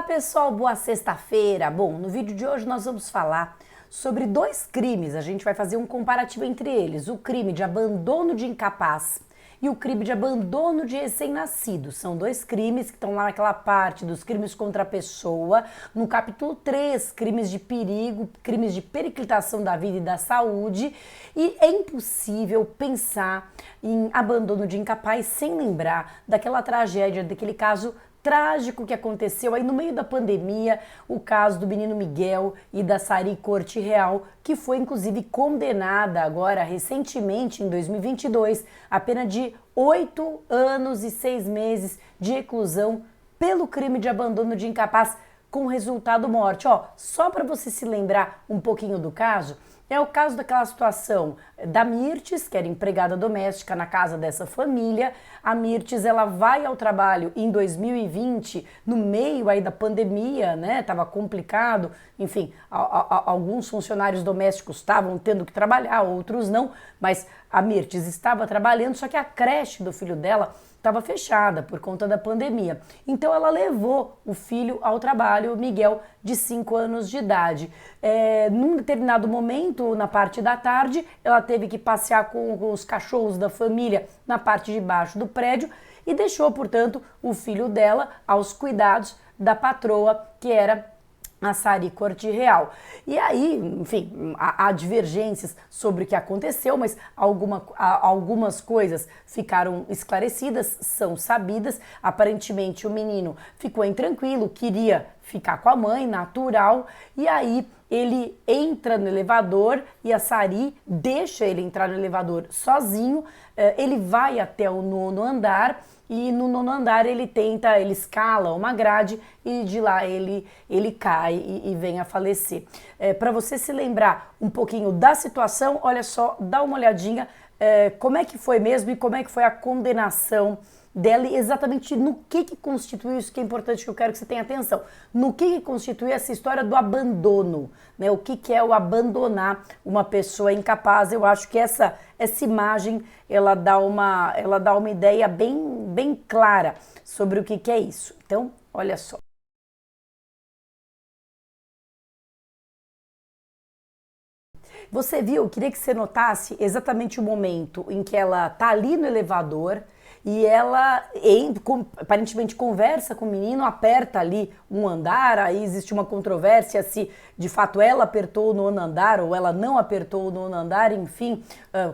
Pessoal, boa sexta-feira. Bom, no vídeo de hoje nós vamos falar sobre dois crimes. A gente vai fazer um comparativo entre eles: o crime de abandono de incapaz e o crime de abandono de recém-nascido. São dois crimes que estão lá naquela parte dos crimes contra a pessoa, no capítulo 3, crimes de perigo, crimes de periclitação da vida e da saúde. E é impossível pensar em abandono de incapaz sem lembrar daquela tragédia, daquele caso trágico que aconteceu aí no meio da pandemia, o caso do menino Miguel e da Sari Corte Real, que foi inclusive condenada agora recentemente, em 2022, a pena de 8 anos e 6 meses de reclusão pelo crime de abandono de incapaz com resultado morte. Ó, só para você se lembrar um pouquinho do caso, é o caso daquela situação da Mirtes, que era empregada doméstica na casa dessa família. A Mirtes, ela vai ao trabalho em 2020, no meio aí da pandemia, né? Tava complicado, enfim, alguns funcionários domésticos estavam tendo que trabalhar, outros não, mas a Mirtes estava trabalhando, só que a creche do filho dela estava fechada por conta da pandemia. Então ela levou o filho ao trabalho, o Miguel, de 5 anos de idade. Num determinado momento, na parte da tarde, ela teve que passear com os cachorros da família na parte de baixo do prédio e deixou, portanto, o filho dela aos cuidados da patroa, que era a Sari Corte Real. E aí, enfim, há divergências sobre o que aconteceu, mas algumas coisas ficaram esclarecidas, são sabidas. Aparentemente o menino ficou intranquilo, queria ficar com a mãe, natural, e aí ele entra no elevador e a Sari deixa ele entrar no elevador sozinho. Ele vai até o 9º andar e no 9º andar ele escala uma grade e de lá ele cai e vem a falecer. Para você se lembrar um pouquinho da situação, olha só, dá uma olhadinha como é que foi mesmo e como é que foi a condenação dela e exatamente no que constitui isso, que é importante, que eu quero que você tenha atenção, no que constitui essa história do abandono, né? O que é o abandonar uma pessoa incapaz. Eu acho que essa imagem, ela dá uma ideia bem clara sobre o que é isso. Então, olha só. Você viu, eu queria que você notasse exatamente o momento em que ela tá ali no elevador e ela aparentemente conversa com o menino, aperta ali um andar. Aí existe uma controvérsia se de fato ela apertou o 9º andar ou ela não apertou o 9º andar, enfim,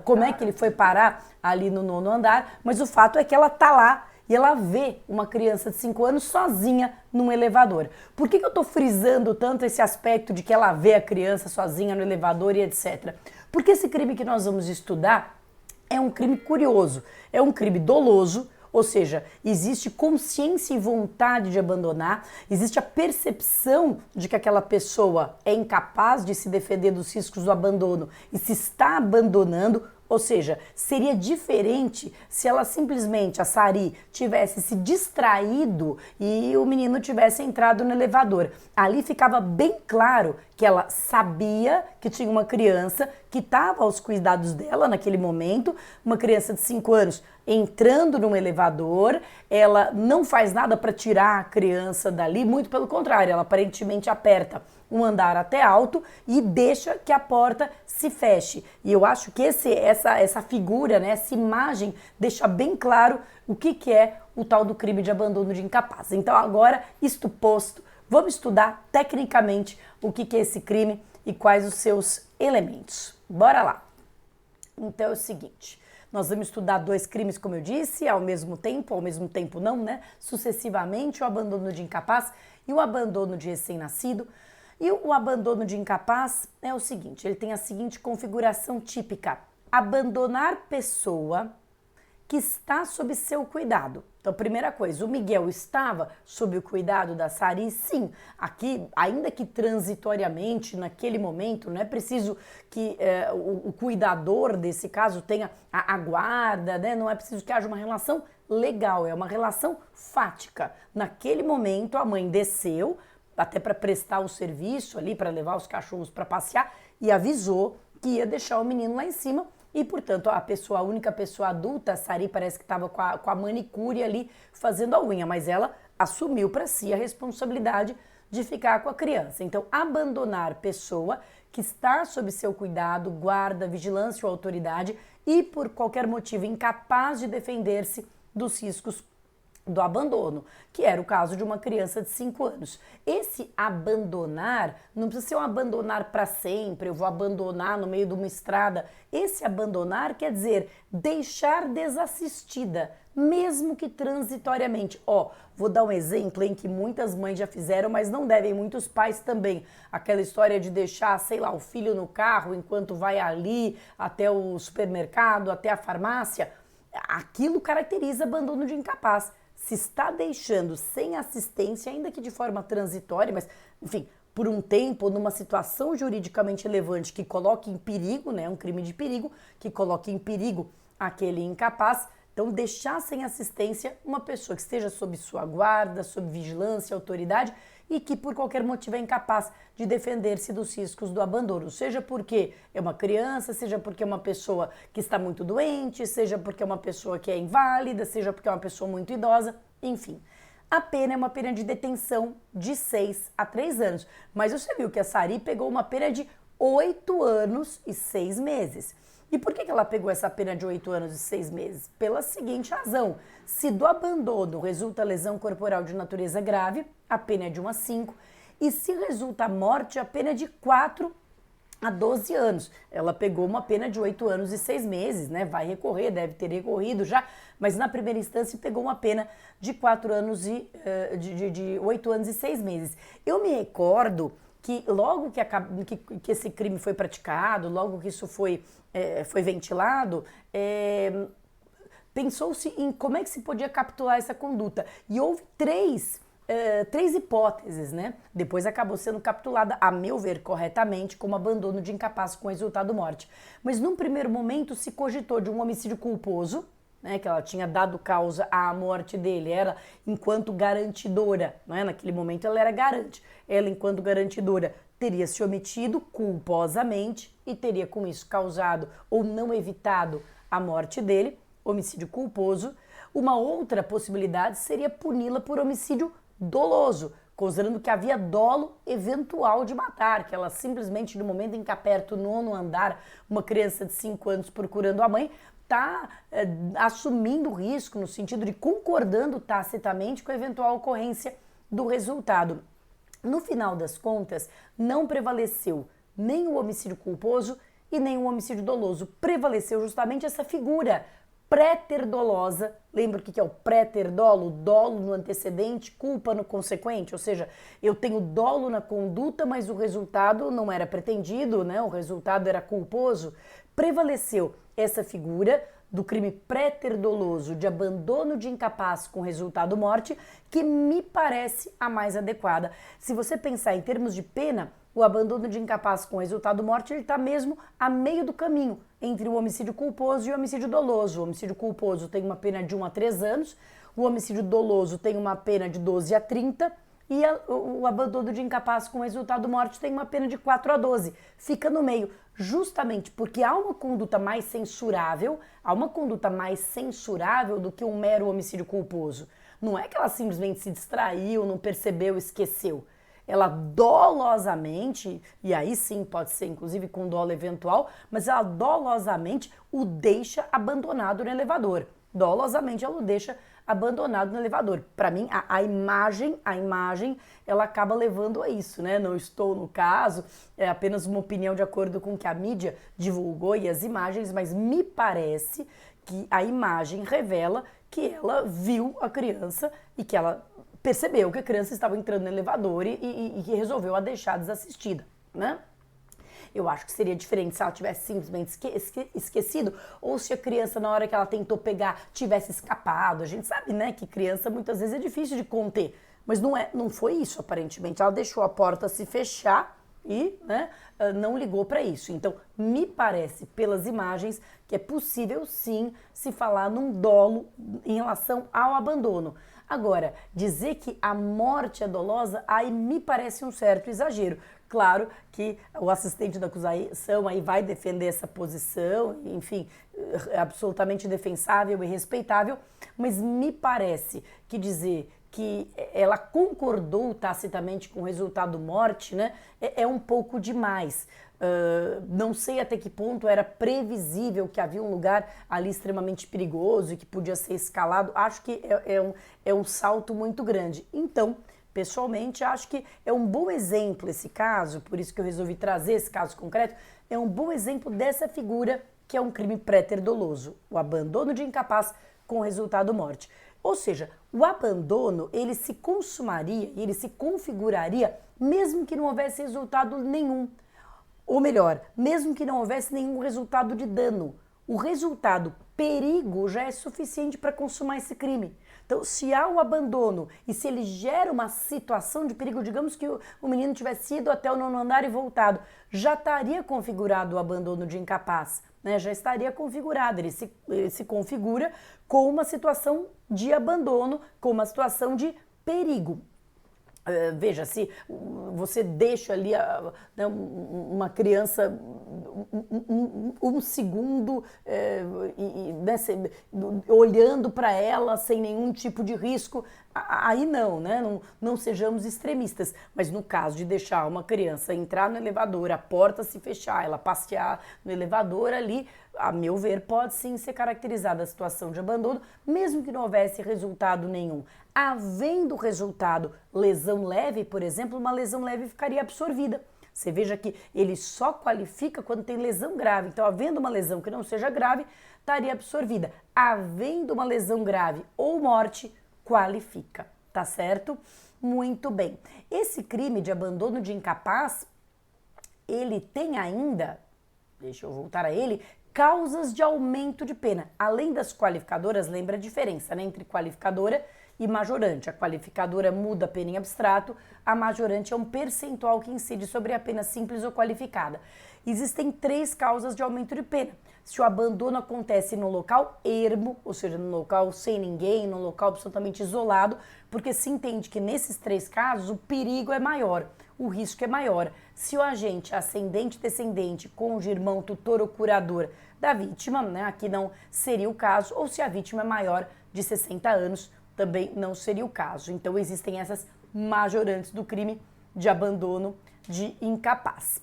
como é que ele foi parar ali no 9º andar, mas o fato é que ela tá lá e ela vê uma criança de 5 anos sozinha num elevador. Por que eu tô frisando tanto esse aspecto de que ela vê a criança sozinha no elevador e etc? Porque esse crime que nós vamos estudar é um crime curioso, é um crime doloso, ou seja, existe consciência e vontade de abandonar, existe a percepção de que aquela pessoa é incapaz de se defender dos riscos do abandono e se está abandonando. Ou seja, seria diferente se ela simplesmente, a Sari, tivesse se distraído e o menino tivesse entrado no elevador. Ali ficava bem claro que ela sabia que tinha uma criança que estava aos cuidados dela naquele momento, uma criança de 5 anos entrando num elevador. Ela não faz nada para tirar a criança dali, muito pelo contrário, ela aparentemente aperta um andar até alto e deixa que a porta se feche. E eu acho que essa figura, né, essa imagem deixa bem claro o que é o tal do crime de abandono de incapaz. Então agora, isto posto, vamos estudar tecnicamente o que é esse crime e quais os seus elementos. Bora lá! Então é o seguinte, nós vamos estudar dois crimes, como eu disse, ao mesmo tempo não, né? Sucessivamente, o abandono de incapaz e o abandono de recém-nascido. E o abandono de incapaz é o seguinte, ele tem a seguinte configuração típica: abandonar pessoa que está sob seu cuidado. Então, primeira coisa, o Miguel estava sob o cuidado da Sari? Sim. Aqui, ainda que transitoriamente, naquele momento, não é preciso que o cuidador desse caso tenha a guarda, né? Não é preciso que haja uma relação legal, é uma relação fática. Naquele momento, a mãe desceu, até para prestar o serviço ali, para levar os cachorros para passear, e avisou que ia deixar o menino lá em cima e, portanto, a única pessoa adulta, a Sari, parece que estava com a manicure ali fazendo a unha, mas ela assumiu para si a responsabilidade de ficar com a criança. Então, abandonar pessoa que está sob seu cuidado, guarda, vigilância ou autoridade e, por qualquer motivo, incapaz de defender-se dos riscos do abandono, que era o caso de uma criança de 5 anos. Esse abandonar não precisa ser um abandonar para sempre, eu vou abandonar no meio de uma estrada. Esse abandonar quer dizer deixar desassistida, mesmo que transitoriamente. Vou dar um exemplo em que muitas mães já fizeram, mas não devem, muitos pais também. Aquela história de deixar, sei lá, o filho no carro enquanto vai ali até o supermercado, até a farmácia. Aquilo caracteriza abandono de incapaz. Se está deixando sem assistência, ainda que de forma transitória, mas, enfim, por um tempo, numa situação juridicamente relevante que coloque em perigo, né, um crime de perigo, que coloque em perigo aquele incapaz, então deixar sem assistência uma pessoa que esteja sob sua guarda, sob vigilância, autoridade e que por qualquer motivo é incapaz de defender-se dos riscos do abandono, seja porque é uma criança, seja porque é uma pessoa que está muito doente, seja porque é uma pessoa que é inválida, seja porque é uma pessoa muito idosa, enfim. A pena é uma pena de detenção de 6 a 3 anos, mas você viu que a Sari pegou uma pena de 8 anos e 6 meses. E por que ela pegou essa pena de 8 anos e 6 meses? Pela seguinte razão: se do abandono resulta lesão corporal de natureza grave, a pena é de 1 a 5, e se resulta morte, a pena é de 4 a 12 anos. Ela pegou uma pena de 8 anos e 6 meses, né? Vai recorrer, deve ter recorrido já, mas na primeira instância pegou uma pena de 4 anos de 8 anos e 6 meses. Eu me recordo que logo que esse crime foi praticado, logo que isso foi ventilado, pensou-se em como é que se podia capturar essa conduta. E houve três hipóteses, né? Depois acabou sendo capturada, a meu ver, corretamente, como abandono de incapaz com resultado morte. Mas num primeiro momento se cogitou de um homicídio culposo, né, que ela tinha dado causa à morte dele, ela enquanto garantidora, né, naquele momento ela era garante, ela enquanto garantidora teria se omitido culposamente e teria com isso causado ou não evitado a morte dele, homicídio culposo. Uma outra possibilidade seria puni-la por homicídio doloso, considerando que havia dolo eventual de matar, que ela simplesmente no momento em que aperta o 9º andar, uma criança de 5 anos procurando a mãe, está assumindo o risco no sentido de concordando tacitamente com a eventual ocorrência do resultado. No final das contas, não prevaleceu nem o homicídio culposo e nem o homicídio doloso. Prevaleceu justamente essa figura préter-dolosa. Lembra o que é o préter-dolo? Dolo no antecedente, culpa no consequente. Ou seja, eu tenho dolo na conduta, mas o resultado não era pretendido, né? O resultado era culposo. Prevaleceu essa figura do crime préter-doloso de abandono de incapaz com resultado morte, que me parece a mais adequada. Se você pensar em termos de pena, o abandono de incapaz com resultado morte, ele está mesmo a meio do caminho entre o homicídio culposo e o homicídio doloso. O homicídio culposo tem uma pena de 1 a 3 anos, o homicídio doloso tem uma pena de 12 a 30 e o abandono de incapaz com resultado morte tem uma pena de 4 a 12. Fica no meio, justamente porque há uma conduta mais censurável, do que um mero homicídio culposo. Não é que ela simplesmente se distraiu, não percebeu, esqueceu. Ela dolosamente, e aí sim pode ser inclusive com dolo eventual, mas ela dolosamente o deixa abandonado no elevador. Dolosamente ela o deixa abandonado no elevador. Para mim, a imagem, ela acaba levando a isso, né? Não estou no caso, é apenas uma opinião de acordo com o que a mídia divulgou e as imagens, mas me parece que a imagem revela que ela viu a criança e que ela percebeu que a criança estava entrando no elevador e que resolveu a deixar desassistida, né? Eu acho que seria diferente se ela tivesse simplesmente esquecido ou se a criança, na hora que ela tentou pegar, tivesse escapado. A gente sabe, né, que criança muitas vezes é difícil de conter, mas não foi isso aparentemente. Ela deixou a porta se fechar e, né, não ligou para isso. Então, me parece, pelas imagens, que é possível sim se falar num dolo em relação ao abandono. Agora, dizer que a morte é dolosa, aí me parece um certo exagero. Claro que o assistente da acusação aí vai defender essa posição, enfim, é absolutamente defensável e respeitável, mas me parece que dizer que ela concordou tacitamente com o resultado morte, né, é um pouco demais. Não sei até que ponto era previsível que havia um lugar ali extremamente perigoso e que podia ser escalado. Acho que é um salto muito grande. Então, pessoalmente, acho que é um bom exemplo esse caso, por isso que eu resolvi trazer esse caso concreto, é um bom exemplo dessa figura que é um crime préter doloso, o abandono de incapaz com resultado morte. Ou seja, o abandono, ele se consumaria, ele se configuraria mesmo que não houvesse resultado nenhum. Ou melhor, mesmo que não houvesse nenhum resultado de dano. O resultado perigo já é suficiente para consumar esse crime. Então, se há o abandono e se ele gera uma situação de perigo, digamos que o menino tivesse ido até o 9º andar e voltado, já estaria configurado o abandono de incapaz, né? Já estaria configurado, ele se configura com uma situação de abandono, com uma situação de perigo. Veja, se você deixa ali né, uma criança um segundo né, olhando para ela sem nenhum tipo de risco, aí não, né? Não sejamos extremistas. Mas no caso de deixar uma criança entrar no elevador, a porta se fechar, ela passear no elevador ali, a meu ver, pode sim ser caracterizada a situação de abandono, mesmo que não houvesse resultado nenhum. Havendo resultado lesão leve, por exemplo, uma lesão leve ficaria absorvida. Você veja que ele só qualifica quando tem lesão grave. Então, havendo uma lesão que não seja grave, estaria absorvida. Havendo uma lesão grave ou morte, qualifica. Tá certo? Muito bem. Esse crime de abandono de incapaz, ele tem ainda, deixa eu voltar a ele, causas de aumento de pena. Além das qualificadoras, lembra a diferença, né, entre qualificadora e majorante. A qualificadora muda a pena em abstrato, a majorante é um percentual que incide sobre a pena simples ou qualificada. Existem 3 causas de aumento de pena. Se o abandono acontece no local ermo, ou seja, no local sem ninguém, no local absolutamente isolado, porque se entende que nesses 3 casos o perigo é maior, o risco é maior. Se o agente ascendente, descendente, cônjuge, irmão, tutor ou curador da vítima, né, aqui não seria o caso, ou se a vítima é maior de 60 anos, também não seria o caso. Então existem essas majorantes do crime de abandono de incapaz.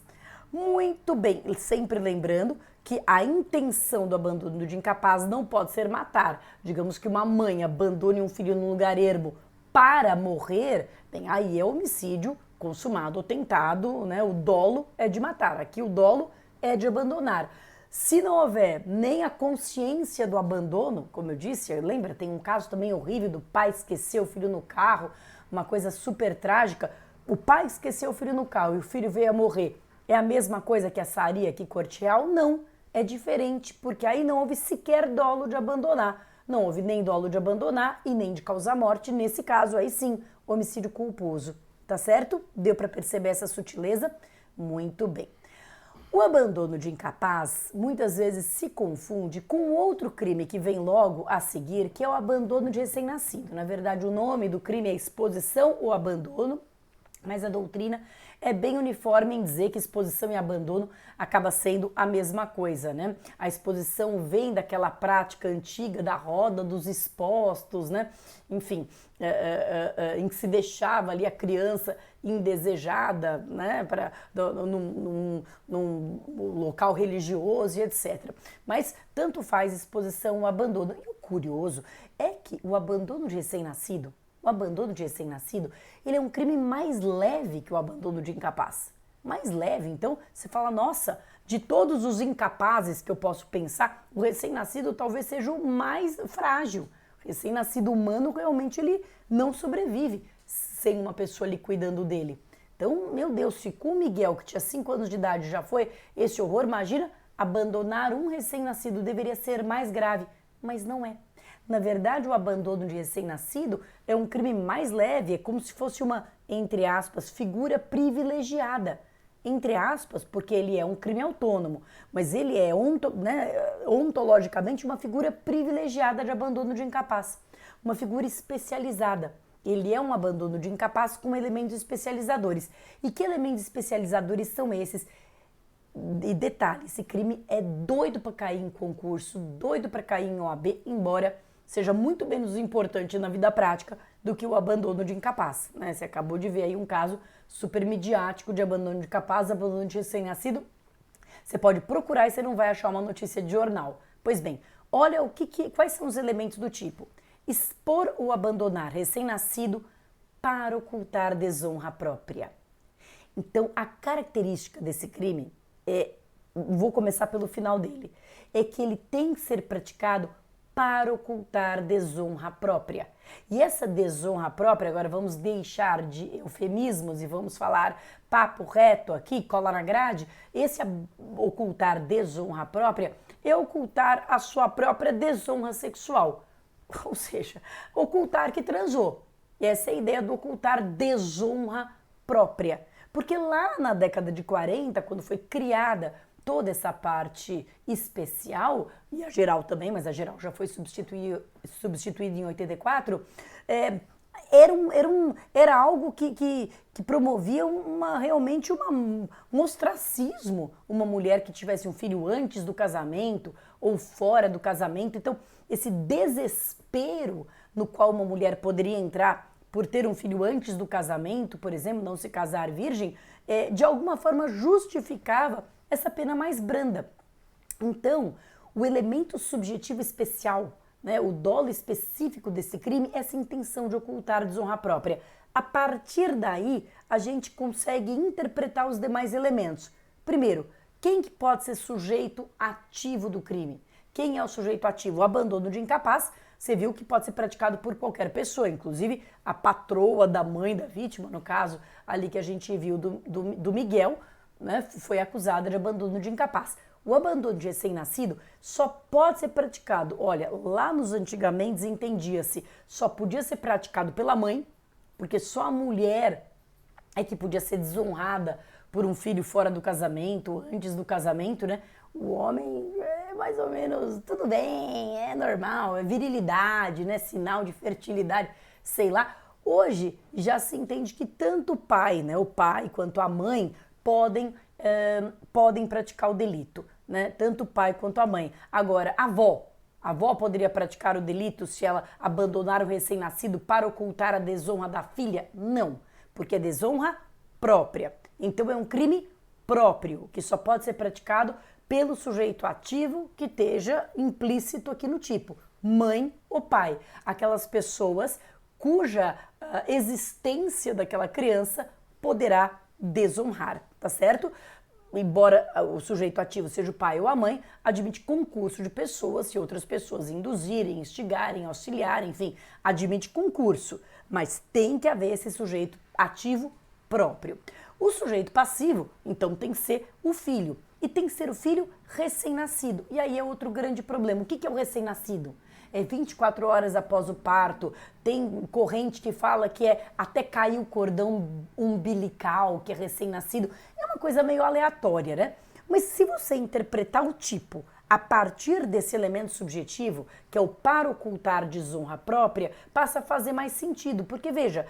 Muito bem, sempre lembrando que a intenção do abandono de incapaz não pode ser matar. Digamos que uma mãe abandone um filho num lugar ermo para morrer, bem, aí é homicídio consumado ou tentado, né? O dolo é de matar, aqui o dolo é de abandonar. Se não houver nem a consciência do abandono, como eu disse, lembra, tem um caso também horrível do pai esquecer o filho no carro, uma coisa super trágica. O pai esqueceu o filho no carro e o filho veio a morrer. É a mesma coisa que a Saria aqui, Cortial? Não, é diferente, porque aí não houve sequer dolo de abandonar. Não houve nem dolo de abandonar e nem de causar morte. Nesse caso, aí sim, homicídio culposo. Tá certo? Deu para perceber essa sutileza? Muito bem. O abandono de incapaz muitas vezes se confunde com outro crime que vem logo a seguir, que é o abandono de recém-nascido. Na verdade, o nome do crime é exposição ou abandono, mas a doutrina é bem uniforme em dizer que exposição e abandono acaba sendo a mesma coisa, né? A exposição vem daquela prática antiga da roda dos expostos, né? Enfim, em que se deixava ali a criança indesejada, né? Num local religioso e etc. Mas tanto faz exposição ou abandono. E o curioso é que o abandono de recém-nascido, ele é um crime mais leve que o abandono de incapaz. Mais leve, então você fala, nossa, de todos os incapazes que eu posso pensar, o recém-nascido talvez seja o mais frágil. O recém-nascido humano realmente ele não sobrevive sem uma pessoa ali cuidando dele. Então, meu Deus, se com o Miguel, que tinha 5 anos de idade, já foi esse horror, imagina, abandonar um recém-nascido deveria ser mais grave, mas não é. Na verdade, o abandono de recém-nascido é um crime mais leve, é como se fosse uma, entre aspas, figura privilegiada. Entre aspas, porque ele é um crime autônomo, mas ele é ontologicamente uma figura privilegiada de abandono de incapaz. uma figura especializada. Ele é um abandono de incapaz com elementos especializadores. E que elementos especializadores são esses? E detalhe, esse crime é doido para cair em concurso, doido para cair em OAB, embora seja muito menos importante na vida prática do que o abandono de incapaz, né? Você acabou de ver aí um caso super midiático de abandono de incapaz, abandono de recém-nascido. Você pode procurar e você não vai achar uma notícia de jornal. Pois bem, olha quais são os elementos do tipo: expor ou abandonar recém-nascido para ocultar desonra própria. Então, a característica desse crime vou começar pelo final dele, é que ele tem que ser praticado para ocultar desonra própria. E essa desonra própria, agora vamos deixar de eufemismos e vamos falar papo reto aqui, cola na grade. Esse ocultar desonra própria é ocultar a sua própria desonra sexual, ou seja, ocultar que transou. E essa é a ideia do ocultar desonra própria. Porque lá na década de 40, quando foi criada toda essa parte especial, e a geral também, mas a geral já foi substituída em 84, era algo que promovia realmente um ostracismo, uma mulher que tivesse um filho antes do casamento ou fora do casamento. Então, esse desespero no qual uma mulher poderia entrar por ter um filho antes do casamento, por exemplo, não se casar virgem, de alguma forma justificava essa pena mais branda. Então, o elemento subjetivo especial, né, o dolo específico desse crime, é essa intenção de ocultar desonra própria. A partir daí, a gente consegue interpretar os demais elementos. Primeiro, quem que pode ser sujeito ativo do crime? Quem é o sujeito ativo? O abandono de incapaz. Você viu que pode ser praticado por qualquer pessoa, inclusive a patroa da mãe da vítima, no caso ali que a gente viu do Miguel, né, foi acusada de abandono de incapaz. O abandono de recém-nascido só pode ser praticado, olha, lá nos antigamente entendia-se, só podia ser praticado pela mãe, porque só a mulher é que podia ser desonrada por um filho fora do casamento, antes do casamento, né? O homem é mais ou menos, tudo bem, é normal, é virilidade, né? Sinal de fertilidade, sei lá. Hoje já se entende que tanto o pai, né? O pai quanto a mãe podem praticar o delito, né? Tanto o pai quanto a mãe. Agora, a avó poderia praticar o delito se ela abandonar o recém-nascido para ocultar a desonra da filha? Não, porque é desonra própria. Então é um crime próprio, que só pode ser praticado pelo sujeito ativo que esteja implícito aqui no tipo, mãe ou pai. Aquelas pessoas cuja existência daquela criança poderá desonrar, tá certo? Embora o sujeito ativo seja o pai ou a mãe, admite concurso de pessoas, se outras pessoas induzirem, instigarem, auxiliarem, enfim, admite concurso, mas tem que haver esse sujeito ativo próprio. O sujeito passivo, então, tem que ser o filho, e tem que ser o filho recém-nascido. E aí é outro grande problema. O que é o recém-nascido? É 24 horas após o parto, tem corrente que fala que é até cair o cordão umbilical, que é recém-nascido. É uma coisa meio aleatória, né? Mas se você interpretar o tipo a partir desse elemento subjetivo, que é o para ocultar desonra própria, passa a fazer mais sentido. Porque, veja,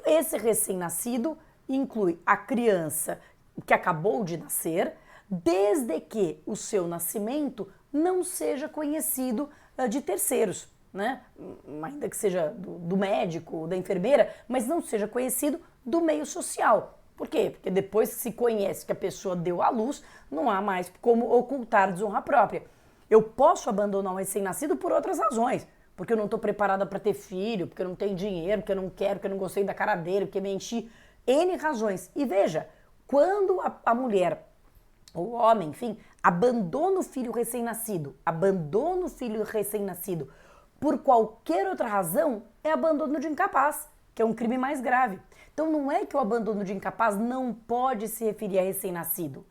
esse recém-nascido inclui a criança que acabou de nascer, desde que o seu nascimento não seja conhecido de terceiros, né? Ainda que seja do médico, da enfermeira, mas não seja conhecido do meio social. Por quê? Porque depois que se conhece que a pessoa deu à luz, não há mais como ocultar desonra própria. Eu posso abandonar um recém-nascido por outras razões, porque eu não estou preparada para ter filho, porque eu não tenho dinheiro, porque eu não quero, porque eu não gostei da cara dele, porque me enchi, N razões. E veja, quando a mulher, o homem, enfim, abandona o filho recém-nascido, por qualquer outra razão, é abandono de incapaz, que é um crime mais grave. Então não é que o abandono de incapaz não pode se referir a recém-nascido.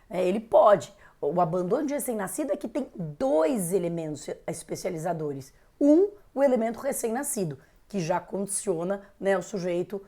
Ele pode. O abandono de recém-nascido é que tem dois elementos especializadores. O elemento recém-nascido, que já condiciona, né, o sujeito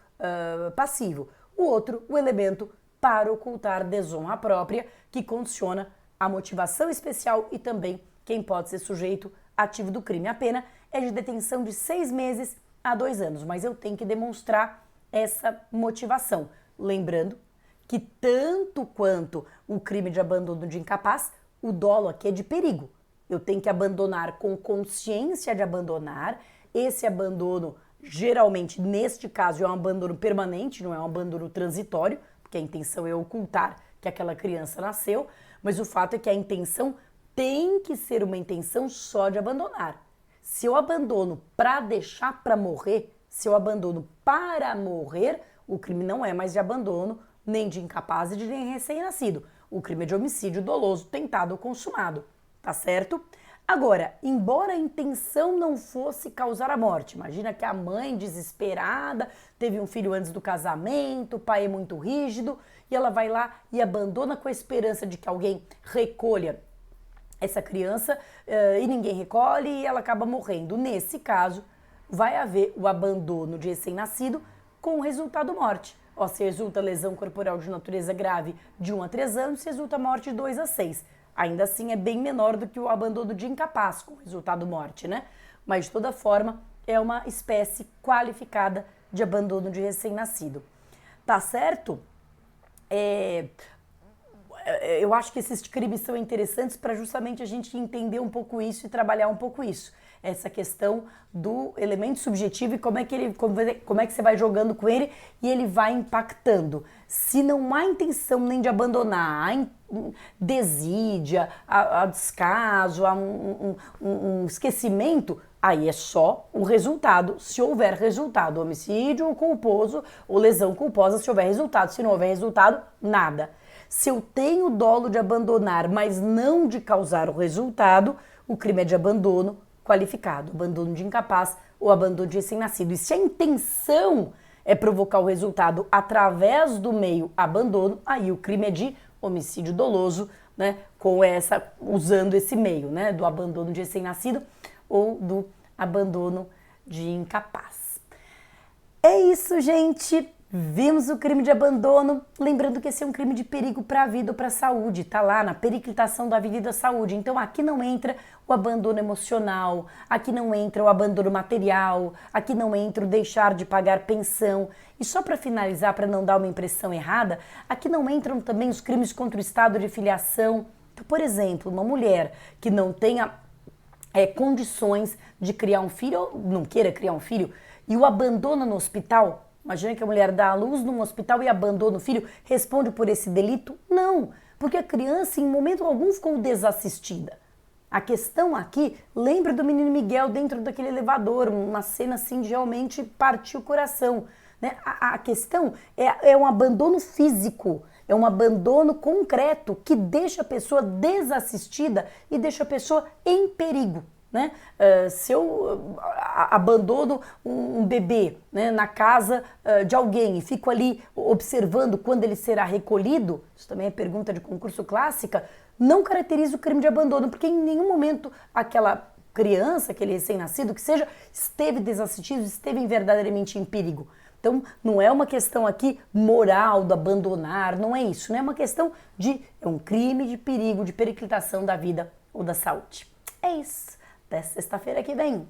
passivo. O outro, o elemento para ocultar desonra própria, que condiciona a motivação especial e também quem pode ser sujeito ativo do crime. A pena é de detenção de 6 meses a 2 anos, mas eu tenho que demonstrar essa motivação. Lembrando que tanto quanto o crime de abandono de incapaz, o dolo aqui é de perigo. Eu tenho que abandonar com consciência de abandonar. Esse abandono, geralmente, neste caso, é um abandono permanente, não é um abandono transitório, porque a intenção é ocultar que aquela criança nasceu, mas o fato é que a intenção tem que ser uma intenção só de abandonar. Se eu abandono para deixar para morrer, se eu abandono para morrer, o crime não é mais de abandono, nem de incapaz e de nem recém-nascido. O crime é de homicídio doloso, tentado ou consumado, tá certo? Agora, embora a intenção não fosse causar a morte, imagina que a mãe desesperada teve um filho antes do casamento, o pai é muito rígido e ela vai lá e abandona com a esperança de que alguém recolha essa criança e ninguém recolhe e ela acaba morrendo. Nesse caso, vai haver o abandono de recém-nascido com o resultado morte. Ó, se resulta lesão corporal de natureza grave de 1 a 3 anos, se resulta morte de 2 a 6. Ainda assim é bem menor do que o abandono de incapaz com resultado morte, né? Mas de toda forma é uma espécie qualificada de abandono de recém-nascido. Tá certo? Eu acho que esses crimes são interessantes para justamente a gente entender um pouco isso e trabalhar um pouco isso. Essa questão do elemento subjetivo e como é que você vai jogando com ele e ele vai impactando. Se não há intenção nem de abandonar, há desídia, há descaso, há um esquecimento, aí é só o resultado, se houver resultado, homicídio culposo ou lesão culposa, se houver resultado. Se não houver resultado, nada. Se eu tenho dolo de abandonar, mas não de causar o resultado, o crime é de abandono qualificado, abandono de incapaz ou abandono de recém-nascido. E se a intenção é provocar o resultado através do meio abandono, aí o crime é de homicídio doloso, né, usando esse meio, né, do abandono de recém-nascido ou do abandono de incapaz. É isso, gente. Vimos o crime de abandono, lembrando que esse é um crime de perigo para a vida ou para a saúde, tá lá na periclitação da vida e da saúde. Então aqui não entra o abandono emocional, aqui não entra o abandono material, aqui não entra o deixar de pagar pensão. E só para finalizar, para não dar uma impressão errada, aqui não entram também os crimes contra o estado de filiação. Então, por exemplo, uma mulher que não tenha condições de criar um filho, ou não queira criar um filho, e o abandona no hospital. Imagina que a mulher dá à luz num hospital e abandona o filho, responde por esse delito? Não, porque a criança em momento algum ficou desassistida. A questão aqui, lembra do menino Miguel dentro daquele elevador, uma cena assim de realmente partir o coração, né? A questão é um abandono físico, é um abandono concreto que deixa a pessoa desassistida e deixa a pessoa em perigo. Né? Se eu abandono um bebê, né, na casa de alguém e fico ali observando quando ele será recolhido, isso também é pergunta de concurso clássica, não caracteriza o crime de abandono, porque em nenhum momento aquela criança, aquele recém-nascido, que seja, esteve desassistido, esteve verdadeiramente em perigo. Então, não é uma questão aqui moral do abandonar, não é isso, não é uma questão é um crime de perigo, de periclitação da vida ou da saúde. É isso. Até sexta-feira que vem.